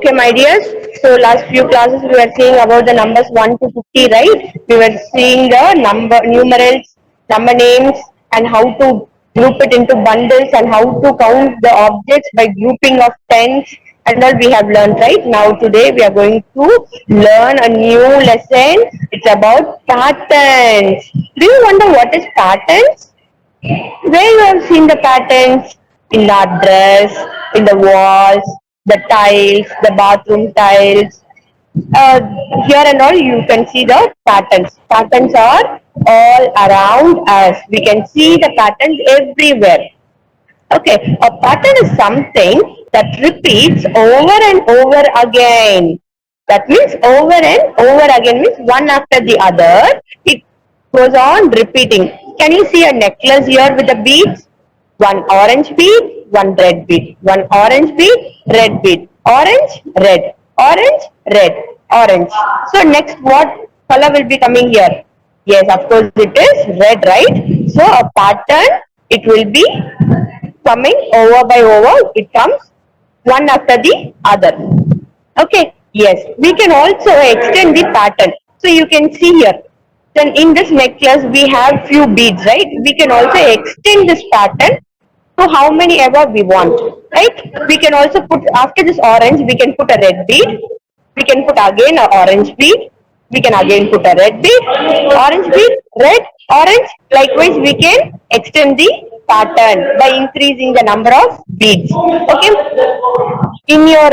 Okay, my dears. So last few classes we were seeing about the numbers 1 to 50, right? We were seeing the number numerals, number names, and how to group it into bundles and how to count the objects by grouping of tens and all we have learned, right? Now today we are going to learn a new lesson. It's about patterns. Do you wonder what is patterns? Where you have seen the patterns in the dress, in the walls, the tiles, the bathroom tiles. Uh, Here and all you can see the patterns. Patterns are all around us. We can see the patterns everywhere. Okay, a pattern is something that repeats over and over again. That means over and over again means one after the other. It goes on repeating. Can you see a necklace here with the beads? One orange bead, one red bead. One orange bead, red bead. Orange, red. Orange, red. Orange. So next what color will be coming here? Yes, of course it is red, right? So a pattern, it will be coming over by over, it comes one after the other. Okay, yes, we can also extend the pattern. So you can see here, then in this necklace we have few beads, right? We can also extend this pattern to how many ever we want, right? We can also put, after this orange, we can put a red bead, we can put again a orange bead, we can again put a red bead, orange bead, red, orange. Likewise, we can extend the pattern by increasing the number of beads. Okay, in your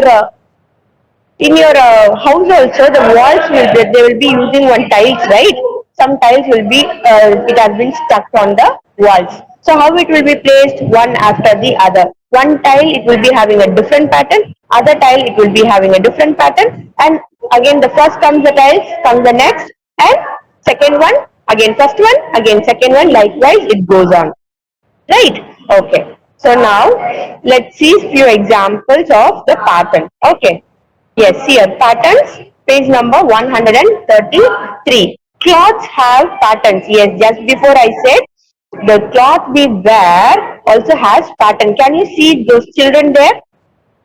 house also the walls will be, they will be using one tiles, right? Some tiles will be it has been stuck on the walls. So how it will be placed one after the other? One tile it will be having a different pattern, other tile it will be having a different pattern, and again the first comes the tiles, comes the next, and second one, again first one, again second one, likewise it goes on, right? Okay, so now let's see few examples of the pattern. Okay, yes, here patterns, page number 133. Clothes have patterns. Yes, just before I said the cloth we wear also has pattern. Can you see those children there?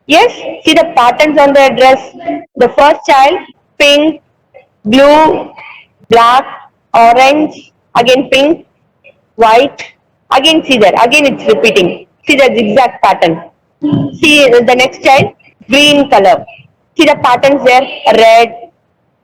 Yes, see the patterns on their dress. The first child, pink, blue, black, orange, again pink, white, again see there, again it's repeating. See the zigzag pattern. See the next child, green color. See the patterns there, red,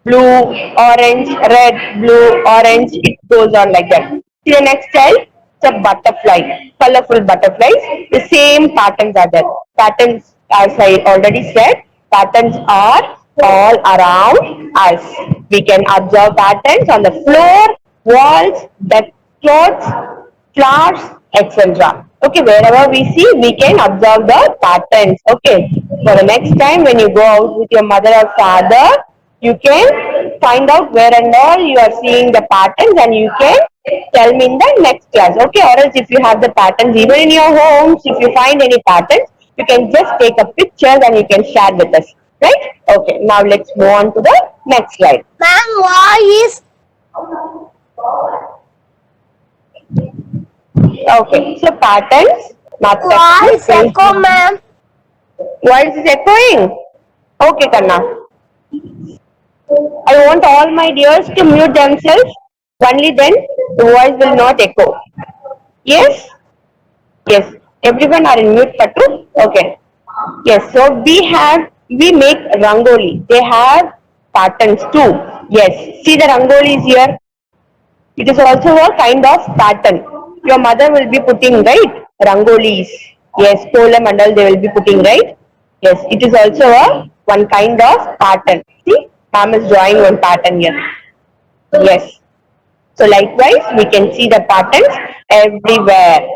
blue, orange, red, blue, orange. It goes on like that. See the next child, it's a butterfly, colorful butterflies. The same patterns are there. Patterns, as I already said, patterns are all around us. We can observe patterns on the floor, walls, bed clothes, flowers, etc. Okay, wherever we see, we can observe the patterns. Okay, for the next time when you go out with your mother or father, you can find out where and all you are seeing the patterns and you can tell me in the next class. Okay, or else if you have the patterns even in your homes, if you find any patterns, you can just take a picture and you can share with us. Right? Okay, now let's move on to the next slide. Ma'am, why is Okay, so patterns, math voice textbook. echo, ma'am? Voice is echoing. Okay, Kanna. I want all my dears to mute themselves. Only then the voice will not echo. Yes? Yes. Everyone are in mute, Patu? Okay. Yes. So we make rangoli. They have patterns too. Yes. See the rangolis here. It is also a kind of pattern. Your mother will be putting, right, rangolis. Yes, kolam and all they will be putting, right? Yes, it is also a one kind of pattern. See, ma'am is drawing one pattern here. Yes. So likewise, we can see the patterns everywhere.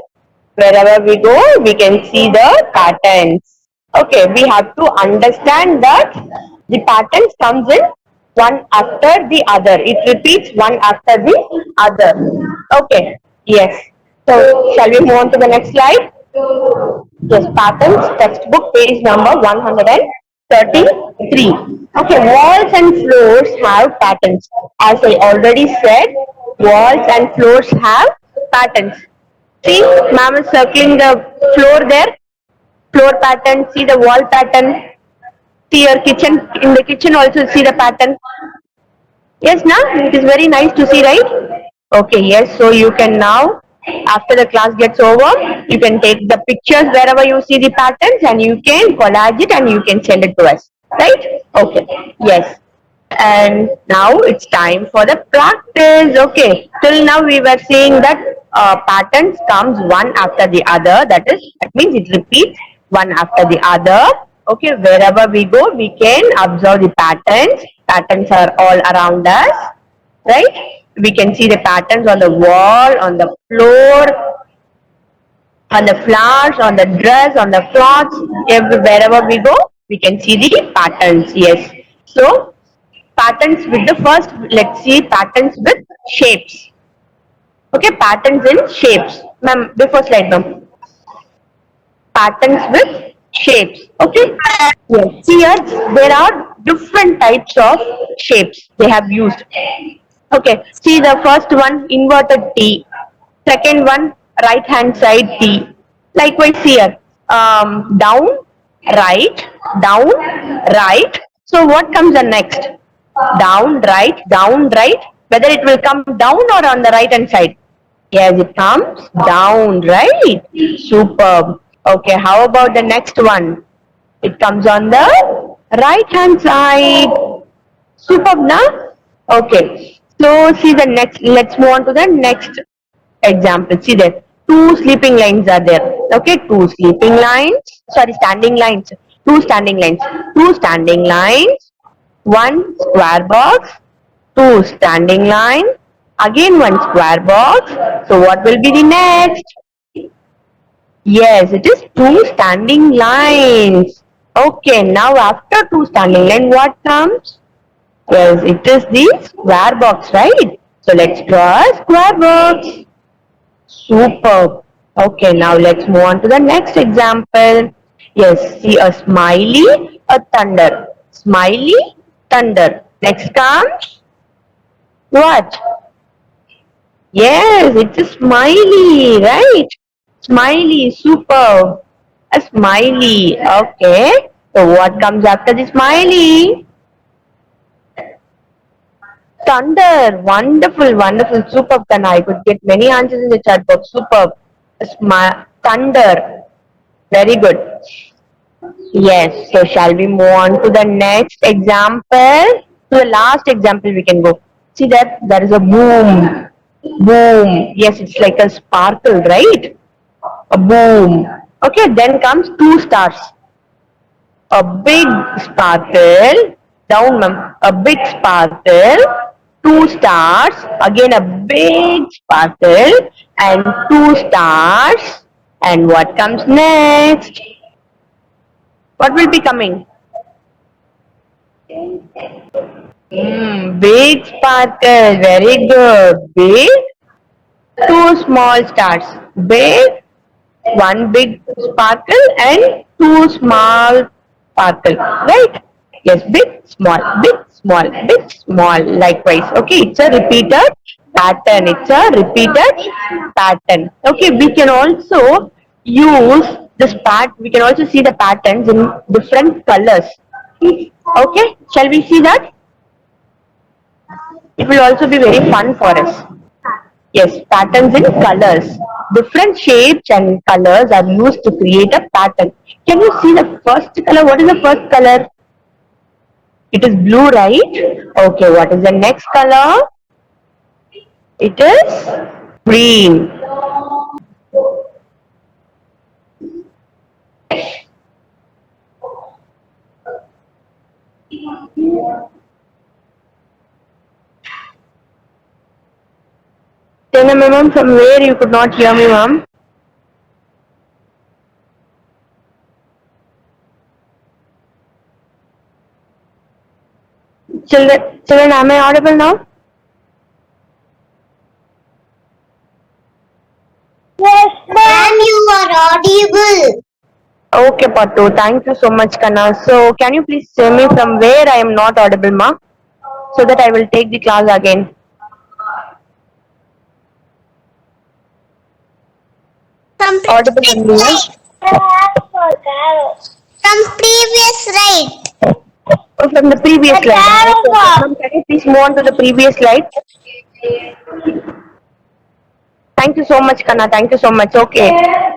Wherever we go, we can see the patterns. Okay, we have to understand that the patterns comes in one after the other. It repeats one after the other. Okay, yes. So, shall we move on to the next slide? Yes, patterns, textbook, page number 133. Okay, walls and floors have patterns. As I already said, walls and floors have patterns. See, ma'am is circling the floor there. Floor pattern, see the wall pattern. See your kitchen, in the kitchen also see the pattern. Yes, now it is very nice to see, right? Okay, yes. So you can now, after the class gets over, you can take the pictures wherever you see the patterns and you can collage it and you can send it to us, right? Okay, yes. And now it's time for the practice. Okay, till now we were seeing that patterns comes one after the other. That means it repeats one after the other. Okay, wherever we go, we can observe the patterns. Patterns are all around us, right? We can see the patterns on the wall, on the floor, on the flowers, on the dress, on the clothes. Wherever we go, we can see the patterns. Yes. So patterns with the first, let's see patterns with shapes. Okay, patterns in shapes. Ma'am, before slide, ma'am. Patterns with shapes. Okay. Yes. Here there are different types of shapes they have used. Okay. See the first one inverted T. Second one right hand side T. Likewise here down, right, down, right. So what comes the next? Down, right. Whether it will come down or on the right hand side. Yes, it comes down, right? Superb. Okay, how about the next one? It comes on the right hand side. Superb, na? Okay. So see the next, let's move on to the next example. See there, two sleeping lines are there. Okay, two sleeping lines, sorry, standing lines. Two standing lines. Two standing lines, one square box, two standing line, again one square box. So what will be the next? Yes, it is two standing lines. Okay, now after two standing line, what comes? Yes, it is the square box, right? So let's draw a square box. Superb. Okay, now let's move on to the next example. Yes, see a smiley, a thunder. Smiley, thunder. Next comes what? Yes, it's a smiley, right? Smiley, superb. A smiley. Okay. So what comes after the smiley? Thunder. Wonderful, wonderful, superb, Tana. I could get many answers in the chat box. Superb. Thunder. Very good. Yes. So shall we move on to the next example? To the last example we can go. See that there is a boom. Boom. Yes, it's like a sparkle, right? A boom. Okay, then comes two stars. A big sparkle. Down, ma'am. A big sparkle. Two stars. Again a big sparkle. And two stars. And what comes next? What will be coming? Big sparkle. Very good. Big. Two small stars. Big. One big sparkle and two small sparkle. Right? Yes. Big, small, big, small, big, small. Likewise. Okay. It's a repeated pattern. It's a repeated pattern. Okay. We can also use this we can also see the patterns in different colors. Okay. Shall we see that? It will also be very fun for us. Yes, patterns in colors. Different shapes and colors are used to create a pattern. Can you see the first color? What is the first color? It is blue, right? Okay, what is the next color? It is green. Tell me, ma'am, from where you could not hear me, ma'am? Children, am I audible now? Yes, ma'am, you are audible. Okay, Patu. Thank you so much, Kana. So, can you please tell me from where I am not audible, ma? So that I will take the class again. Audible only, yes? From previous right. from the previous The slide. arrow Okay, mark. ma'am, can you please move on to the previous slide? Thank you so much, Kanna. Thank you so much. Okay.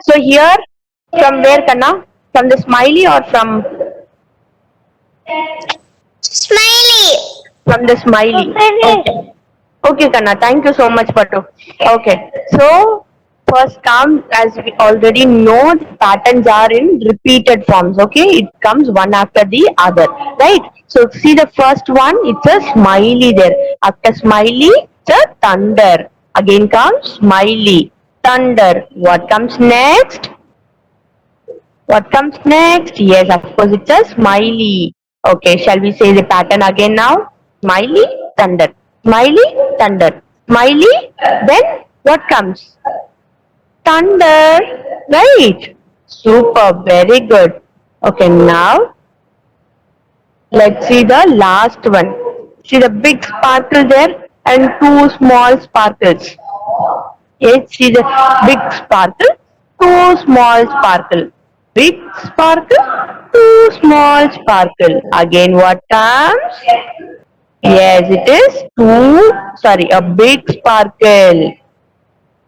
So here, from where, Kanna? From the smiley or Smiley. from the smiley? Okay. Okay, Kanna. Thank you so much, Patu. Okay. So first comes, as we already know, patterns are in repeated forms. Okay, it comes one after the other, right? So see the first one. It's a smiley there. After smiley, it's a thunder. Again comes smiley, thunder. What comes next? What comes next? Yes, of course, it's a smiley. Okay, shall we say the pattern again now? Smiley, thunder. Smiley, thunder. Smiley, then what comes? Thunder, right? Super, very good. Okay, now let's see the last one. See the big sparkle there and two small sparkles. Yes, see the big sparkle, two small sparkle. Big sparkle, two small sparkle. Again, what comes? Yes, it is a big sparkle.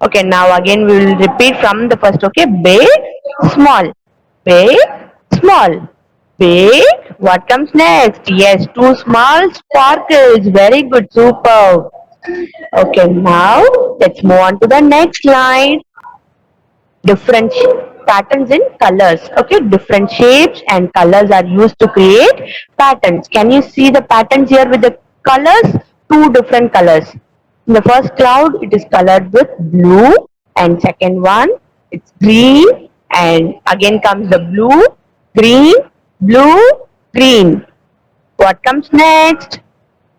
Okay, now again we will repeat from the first. Okay, big, small, big, small, big. What comes next? Yes, two small sparkles. Very good, super. Okay, now let's move on to the next slide. Different patterns in colors. Okay, different shapes and colors are used to create patterns. Can you see the patterns here with the colors? Two different colors. In the first cloud, it is colored with blue, and second one, it's green, and again comes the blue, green, blue, green. What comes next?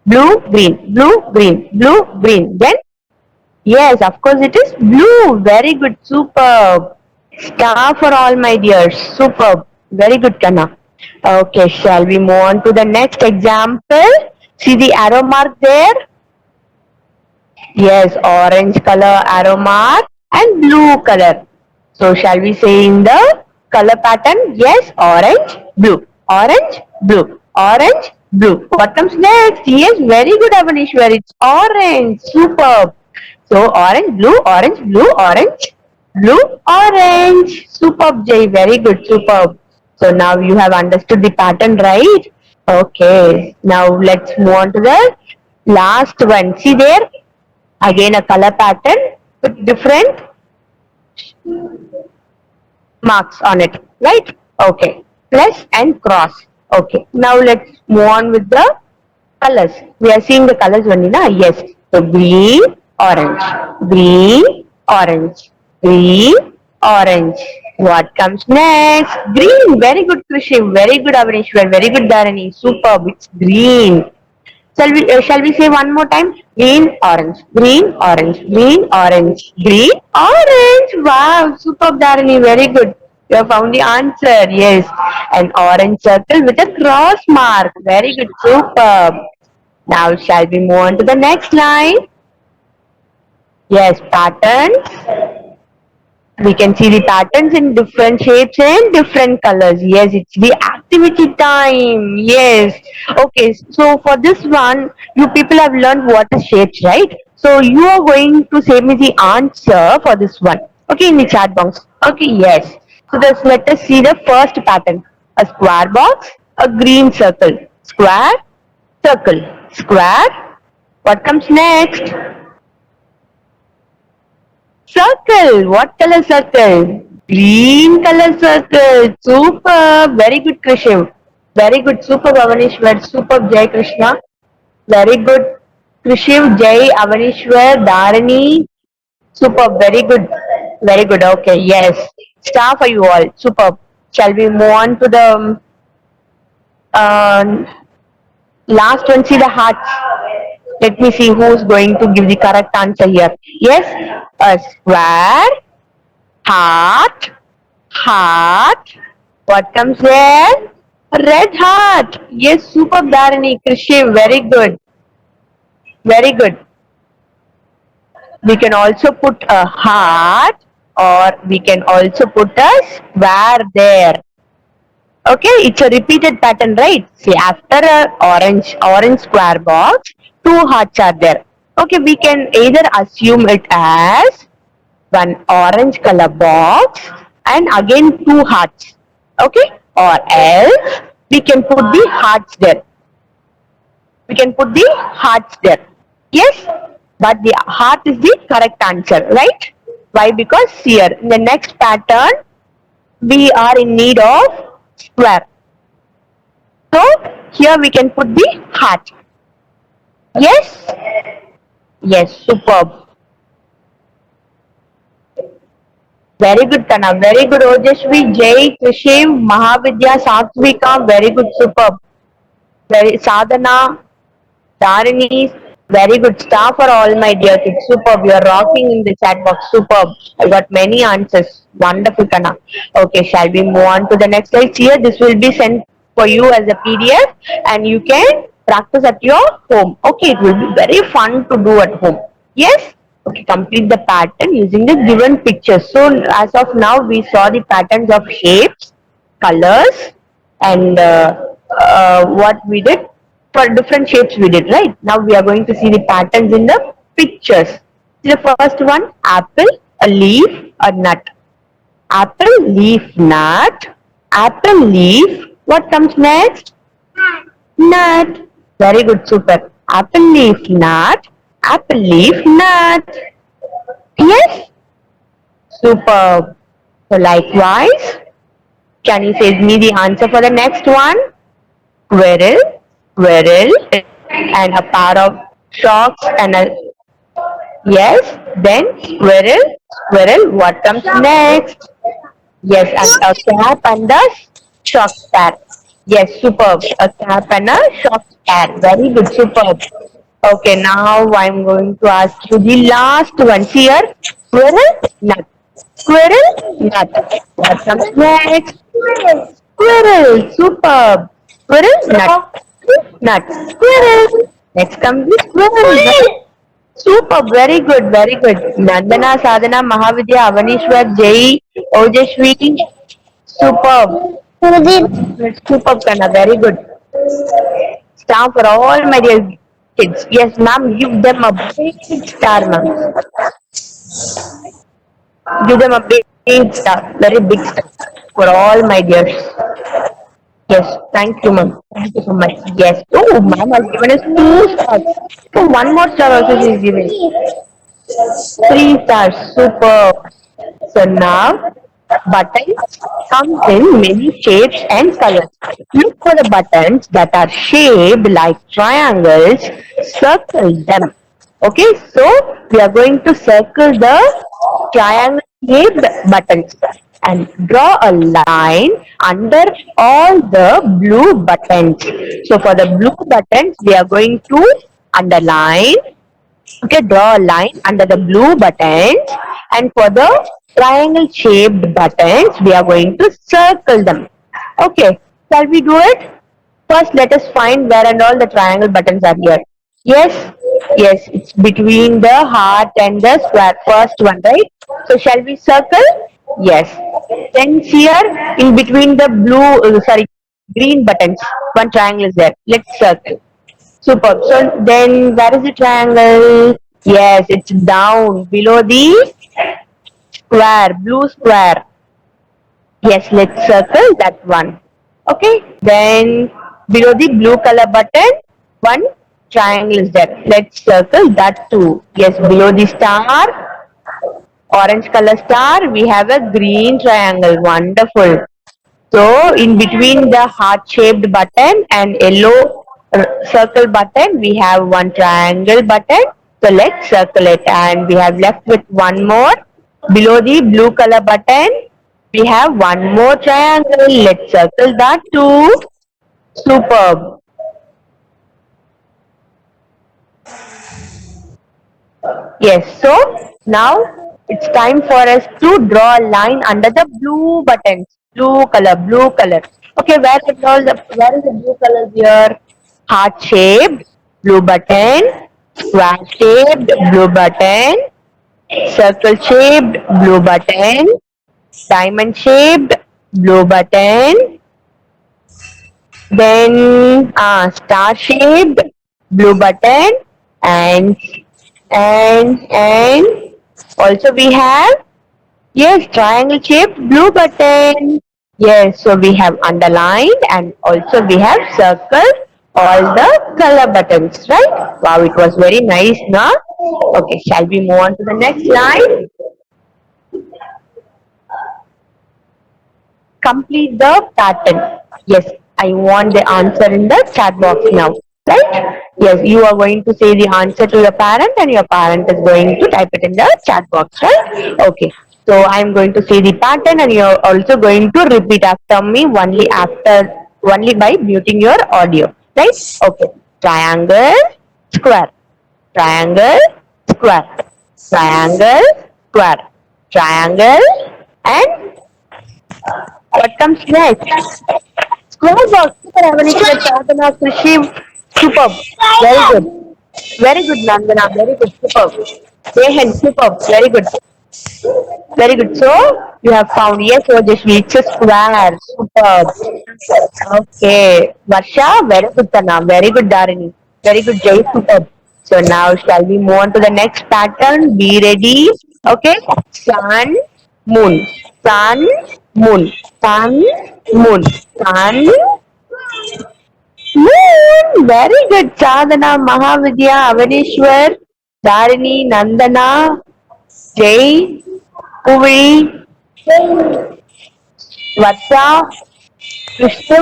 Blue, green, blue, green, blue, green. Then yes, of course it is blue. Very good. Superb. Star for all my dears. Superb. Very good, Kanna. Okay, shall we move on to the next example? See the arrow mark there? Yes, orange color arrow mark and blue color. So shall we say in the color pattern? Yes, orange, blue, orange, blue, orange, blue. What comes next? Yes, very good, Avanishwar. It's orange. Superb. So orange, blue, orange, blue, orange, blue, orange. Superb, Jay. Very good. Superb. So now you have understood the pattern, right? Okay. Now let's move on to the last one. See there? Again a color pattern with different marks on it, right? Okay, plus and cross. Okay, now let's move on with the colors. We are seeing the colors only, na? Yes. So green, orange, green, orange, green, orange. What comes next? Green. Very good, Krishi. Very good, Avanishwar. Very good, Dharani. Superb. It's green. Shall we say one more time? Green, orange, green, orange, green, orange, green, orange. Wow, superb, Dharani. Very good. You have found the answer. Yes, an orange circle with a cross mark. Very good, superb. Now, shall we move on to the next line? Yes, patterns. We can see the patterns in different shapes and different colors. Yes, it's the activity time. Yes. Okay, so for this one, you people have learned what is shapes, right? So you are going to say me the answer for this one. Okay, in the chat box. Okay, yes. So let us see the first pattern. A square box, a green circle. Square, circle, square. What comes next? Circle. What color circle? Green color circle. Super. Very good, Krishiv. Very good. Super, Avanishwar. Super, Jai Krishna. Very good. Krishiv, Jai, Avanishwar, Dharani. Super. Very good. Very good. Okay. Yes. Star for you all. Super. Shall we move on to the uh, last one? See the hearts. Let me see who's going to give the correct answer here. Yes, a square, heart, heart. What comes there? A red heart. Yes, super, Dharani, Krishi, very good. Very good. We can also put a heart or we can also put a square there. Okay, it's a repeated pattern, right? See, after a orange square box, two hearts are there. Okay, we can either assume it as one orange color box and again two hearts. Okay, or else we can put the hearts there. We can put the hearts there. Yes, but the heart is the correct answer, right? Why? Because here in the next pattern we are in need of square. So here we can put the heart. Yes? Yes, superb. Very good, Tana. Very good, Ojashvi, Jay, Krishiv, Mahavidya, Satvika. Very good, superb. Very Sadhana, Dharini. Very good. Star for all, my dear kids. Superb. You are rocking in the chat box. Superb. I got many answers. Wonderful, Tana. Okay, shall we move on to the next slide? Here, this will be sent for you as a PDF, and you can practice at your home. Okay, it will be very fun to do at home. Yes? Okay, complete the pattern using the given pictures. So, as of now, we saw the patterns of shapes, colors, and what we did for different shapes we did, right? Now we are going to see the patterns in the pictures. See the first one, apple, a leaf, a nut. Apple, leaf, nut. Apple, leaf. What comes next? Nut. Very good, super. Apple, leaf, nut. Apple, leaf, nut. Yes, superb. So likewise, can you say me the answer for the next one? Squirrel, squirrel, and a pair of socks and a yes. Then squirrel, squirrel. What comes next? Yes, and a cap and a shock pair. Yes, superb. A cap and a shock pair. Very good, superb. Okay, now I'm going to ask you the last one here. Squirrel, nut. Squirrel, nut. What comes next? Squirrel, superb. Squirrel, nut. Nut. Squirrel. Next comes the squirrel. Superb, very good, very good. Nandana, Sadhana, Mahavidya, Avanishwar, Jai, Ojashvi, superb. Superb, Kana, very good. Star for all my dear kids. Yes, ma'am, give them a big star, ma'am. Give them a big star, very big star for all my dears. Yes, thank you, ma'am. Thank you so much. Yes. Oh, ma'am has given us two stars. Oh, one more star also she is giving. Three stars. Super. So now, buttons comes in many shapes and colors. Look for the buttons that are shaped like triangles. Circle them. Okay, so we are going to circle the triangle shaped buttons and draw a line under all the blue buttons. So for the blue buttons, we are going to underline. Okay, draw a line under the blue buttons, and for the triangle shaped buttons, we are going to circle them. Okay, shall we do it? First, let us find where and all the triangle buttons are here. Yes, yes, it's between the heart and the square. First one, right? So, shall we circle? Yes. Then here, in between the green buttons, one triangle is there. Let's circle. Superb. So then where is the triangle? Yes, it's down below the square, blue square. Yes, let's circle that one. Okay. Then below the blue color button, one triangle is there. Let's circle that too. Yes, below the star, orange color star, we have a green triangle. Wonderful. So in between the heart shaped button and yellow circle button, we have one triangle button. So let's circle it, and we have left with one more. Below the blue color button, we have one more triangle. Let's circle that too. Superb. Yes, so now it's time for us to draw a line under the blue buttons. Blue color, blue color. Okay, where is the blue color here? Heart shaped, blue button, square shaped, blue button, circle shaped, blue button, diamond shaped, blue button, Then star shaped, blue button, and and also we have, yes, triangle shaped blue button. Yes, so we have underlined and also we have circled all the color buttons, right? Wow, it was very nice, now. Okay, shall we move on to the next slide? Complete the pattern. Yes, I want the answer in the chat box now. Right? Yes, you are going to say the answer to your parent and your parent is going to type it in the chat box, right? Okay. So I am going to say the pattern and you are also going to repeat after me only by muting your audio. Right? Okay. Triangle, square, triangle, square, triangle, square, triangle, and what comes next? Square box. Super, Avanisha, Sadhana, Krishi. Superb. Very good. Very good, Nandana. Very good. Superb. Dehan, superb. Very good. Very good. So, you have found, yes, Ojashvi, it's a square. Superb. Okay. Varsha, very good, Tana. Very good, Dharini. Very good, Jay. Superb. So, now shall we move on to the next pattern? Be ready. Okay. Sun, moon. Sun, moon. Sun, moon. Sun, moon. Very good. Sadhana, Mahavidya, Avanishwar, Dharini, Nandana, Jay, Puvi, Vatsha, Krishna.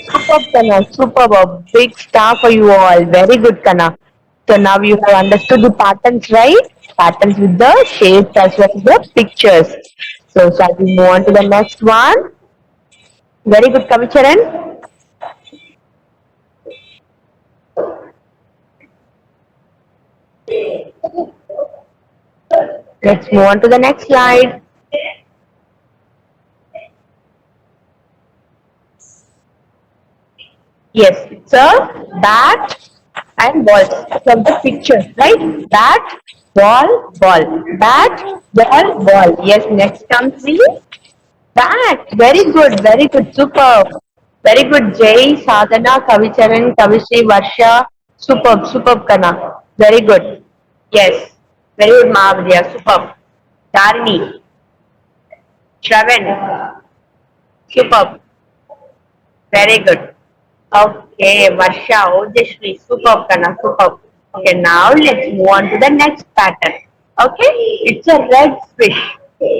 Superb, Kana. Superb. A big star for you all. Very good, Kana. So now you have understood the patterns, right? Patterns with the shapes as well as the pictures. So shall we move on to the next one? Very good, Kavicharan. Let's move on to the next slide. Yes, it's a bat and ball. From the picture, right? Bat, ball, ball. Bat, ball, ball. Yes, next comes the bat. Very good, very good. Superb. Very good, Jay, Sadhana, Kavicharan, Kavishri, Varsha. Superb, superb, Kana. Very good. Yes. Very good, Mahavadya. Superb. Dharini, Shravan. Superb. Very good. Okay, Varsha, Ojashri, superb, Kana, superb. Okay, now let's move on to the next pattern. Okay, it's a red fish.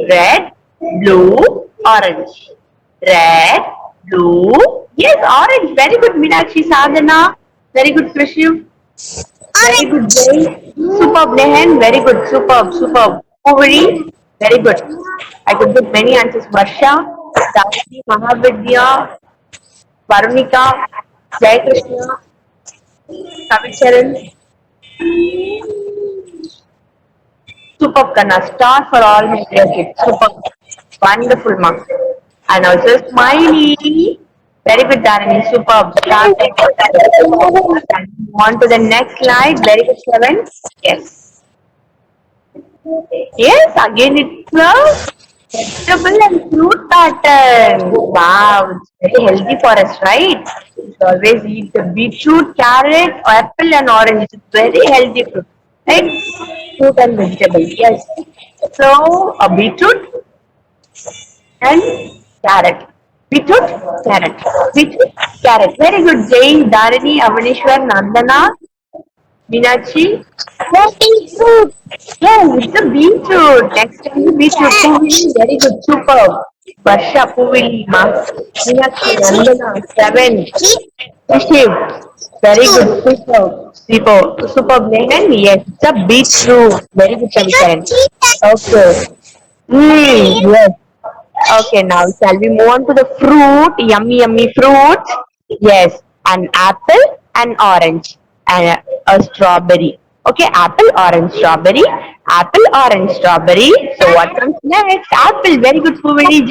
Red, blue, orange. Red, blue, yes, orange. Very good, Meenakshi, Sadhana. Very good, Krishiv. Very good, Jay. Superb, Nehan. Very good, superb, superb. Puri, very good. I could get many answers. Varsha, Dasi, Mahavidya, Varunika, Jai Krishna, Kavicharan, superb, Kanna, star for all my dear kids. Superb, wonderful, ma. And also Smiley, very good, Dharini, superb, star. On to the next slide, very good, Seven. Yes. Yes, again it's a vegetable and fruit pattern. Wow, it's very healthy for us, right? We always eat the beetroot, carrot, apple, and orange. It's very healthy fruit, right? Fruit and vegetable. Yes. So a beetroot and carrot. Beetroot, carrot. Beetroot, carrot. Very good. Jay, Dharini, Avanishwar, Nandana, Meenakshi. Beetroot. Yes, it's a beetroot. Next time the beetroot. Puvili, very good. Superb. Varsha, Puvili, Ma. Meenakshi, Nandana, Seven. Shiv. Very good. Superb. Superb. Nehan, yes, it's a beetroot. Very good, Kavikaran. Okay. Yes. Okay, now shall we move on to the fruit? Yummy, yummy fruits. Yes, an apple, an orange, and a strawberry. Okay, apple, orange, strawberry. Apple, orange, strawberry. So what comes next? Apple. Very good, Puvidi.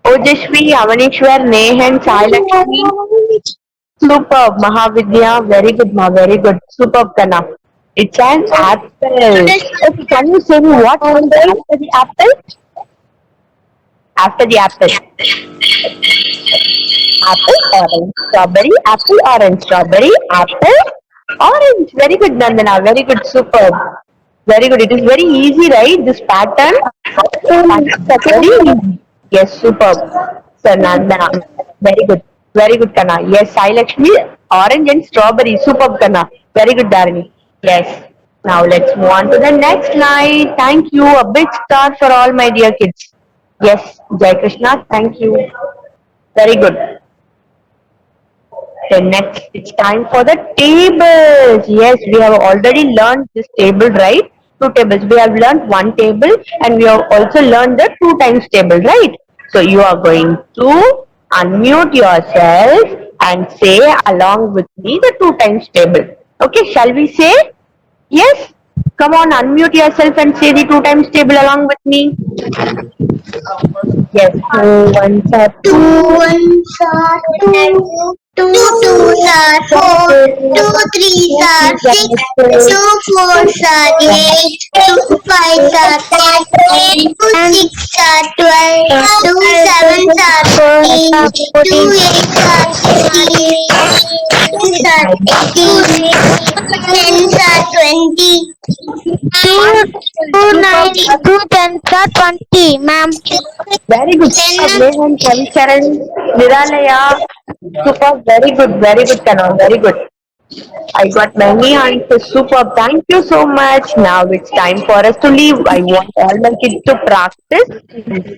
Ojashvi, Avanishwar, Nehan, Sai Lakshmi. Superb, Mahavidya. Very good, Ma. Very good. Superb, Kana. It's an apple. Okay, can you say me what comes after the apple? After the apple. Apple, orange, strawberry, apple, orange, strawberry, apple, orange. Very good, Nandana. Very good. Superb. Very good. It is very easy, right? This pattern. Very easy. Yes, superb. So, Nandana. Very good. Very good, Kana. Yes, Sai Lakshmi, orange and strawberry. Superb, Kana. Very good, Dharani. Yes. Now let's move on to the next line. Thank you. A big star for all my dear kids. Yes, Jai Krishna. Thank you. Very good. Then next, it's time for the tables. Yes, we have already learned this table, right? Two tables. We have learned one table and we have also learned the two times table, right? So you are going to unmute yourself and say along with me the two times table. Okay, shall we say? Yes? Come on, unmute yourself and say the two times table along with me. Yes, 2 1s are Two ones are two. Two twos are four. Two threes are six. Two fours are eight. Two fives are 10. Two six are 12. Two sevens are 14. Two eights are 16. Two are 18. Tens are 20. Two tens are 20, ma'am. very good. Nehan, Kavicharan, Niralaya. Super, very good, Kana, very good. I got many answers. Super, thank you so much. Now it's time for us to leave. I want all my kids to practice.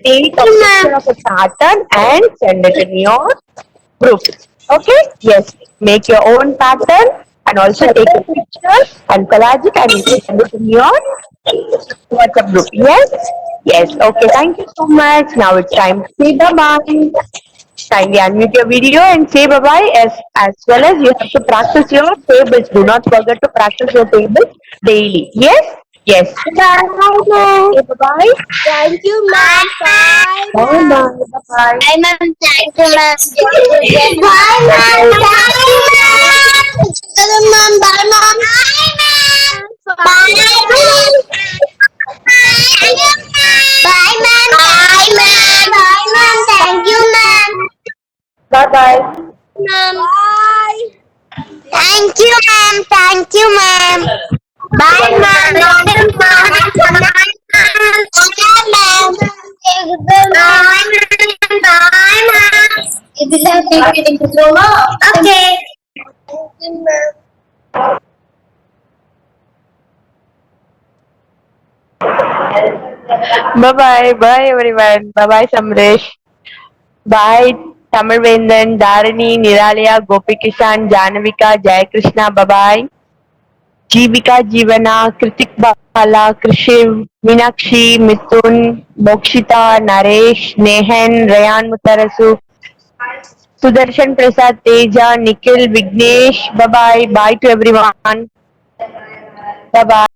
Take a picture of a pattern and send it in your group. Okay? Yes. Make your own pattern and also take a picture and collage it and send it in your WhatsApp group. Yes? Yes. Okay. Thank you so much. Now it's time to say bye-bye. Kindly unmute your video and say bye-bye as well as you have to practice your tables. Do not forget to practice your tables daily. Yes? Yes. Bye. Say bye-bye. Thank you, ma'am. Bye, Bye-bye. ma'am. Bye-bye. Bye, ma'am. Thank you, ma'am. Bye, ma'am. Thank you, ma'am. Hello, ma'am. Bye, ma'am. Bye, ma'am. Bye, ma'am. Bye, ma'am. Bye, ma'am. Bye, ma'am. Thank you, ma'am. Bye-bye. Ma'am. Bye. Thank you, ma'am. Thank you, ma'am. Bye, ma'am. Bye, ma'am. Okay. Bye-bye. Bye everyone. Bye-bye Samresh. Bye Tamarvendan, Dharani, Niralaya, Gopikishan, Janavika, Jai Krishna. Bye-bye. Jivika, Jivana, Kritik Bala, Krishiv, Meenakshi, Mithun, Mokshita, Naresh, Nehan, Rayan Mutarasu, Sudarshan Prasad, Teja, Nikhil, Vignesh. Bye-bye. Bye to everyone. Bye-bye.